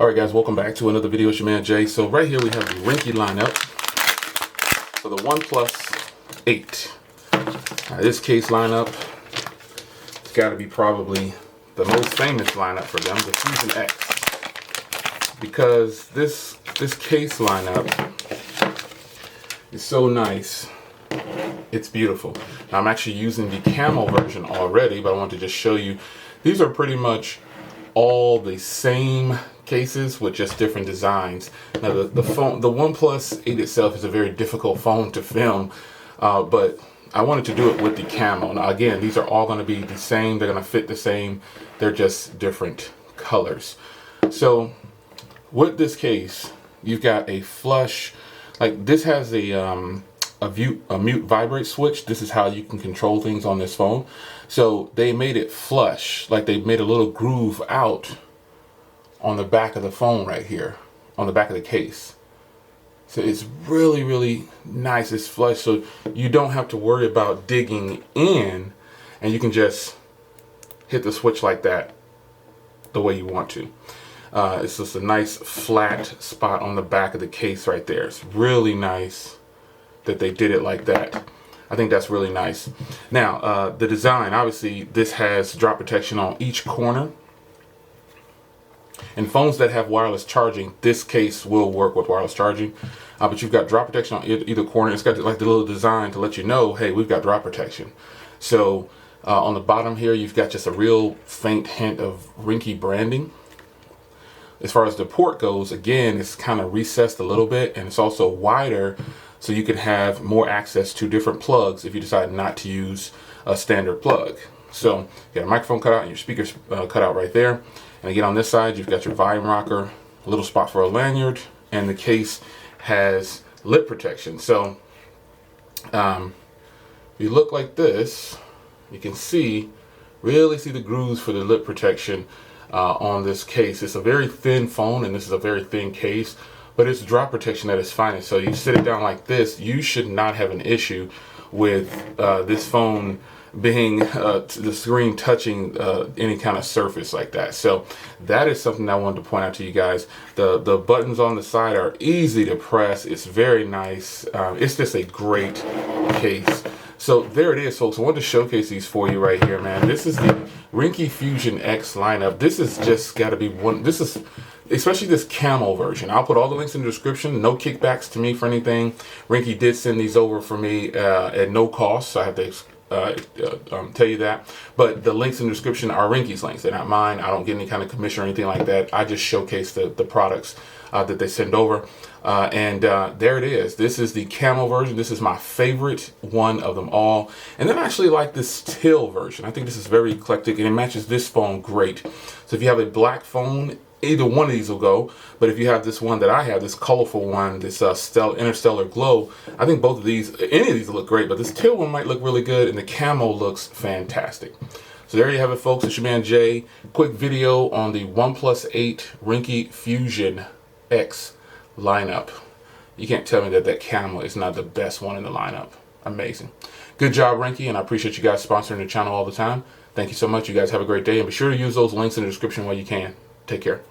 Alright guys, welcome back to another video. It's your man Jay. So right here we have the Ringke lineup for the OnePlus 8. This case lineup, it's got to be probably the most famous lineup for them, the Fusion X. Because this case lineup is so nice. It's beautiful. Now, I'm actually using the Camo version already, but I want to just show you. These are pretty much all the same cases with just different designs. Now the OnePlus 8 itself is a very difficult phone to film, but I wanted to do it with the Camo. Now again, these are all going to be the same. They're going to fit the same. They're just different colors. So with this case, you've got a flush. Like this has a mute vibrate switch. This is how you can control things on this phone. So they made it flush, like they made a little groove out on the back of the phone right here, on the back of the case. So it's really, really nice. It's flush, so you don't have to worry about digging in, and you can just hit the switch like that the way you want to. It's just a nice flat spot on the back of the case right there. It's really nice that they did it like that. I think that's really nice. Now, the design, obviously, this has drop protection on each corner. And phones that have wireless charging, this case will work with wireless charging. But you've got drop protection on either corner. It's got like the little design to let you know, hey, we've got drop protection. So on the bottom here, you've got just a real faint hint of Ringke branding. As far as the port goes, again, it's kind of recessed a little bit, and it's also wider, so you can have more access to different plugs if you decide not to use a standard plug. So you got a microphone cutout and your speakers cut out right there. And again, on this side, you've got your volume rocker, a little spot for a lanyard, and the case has lip protection. So if you look like this, you can really see the grooves for the lip protection on this case. It's a very thin phone, and this is a very thin case, but it's drop protection at its finest. So you sit it down like this, you should not have an issue with this phone being the screen touching any kind of surface like that. So that is something I wanted to point out to you guys. The buttons on the side are easy to press. It's very nice. It's just a great case. So there it is, folks. I wanted to showcase these for you right here, man. This is the Ringke Fusion X lineup. This has just got to be one. This is, especially this Camo version. I'll put all the links in the description. No kickbacks to me for anything. Ringke did send these over for me at no cost, so I have to tell you that. But the links in the description are Ringke's links. They're not mine. I don't get any kind of commission or anything like that. I just showcase the products that they send over. And there it is. This is the Camo version. This is my favorite one of them all. And then I actually like this teal version. I think this is very eclectic, and it matches this phone great. So if you have a black phone, either one of these will go. But if you have this one that I have, this colorful one, this interstellar glow, I think both of these, any of these look great, but this teal one might look really good, and the Camo looks fantastic. So there you have it, folks. It's your man Jay. Quick video on the OnePlus 8 Ringke Fusion X lineup. You can't tell me that Camo is not the best one in the lineup. Amazing. Good job, Ringke, and I appreciate you guys sponsoring the channel all the time. Thank you so much. You guys have a great day, and be sure to use those links in the description while you can. Take care.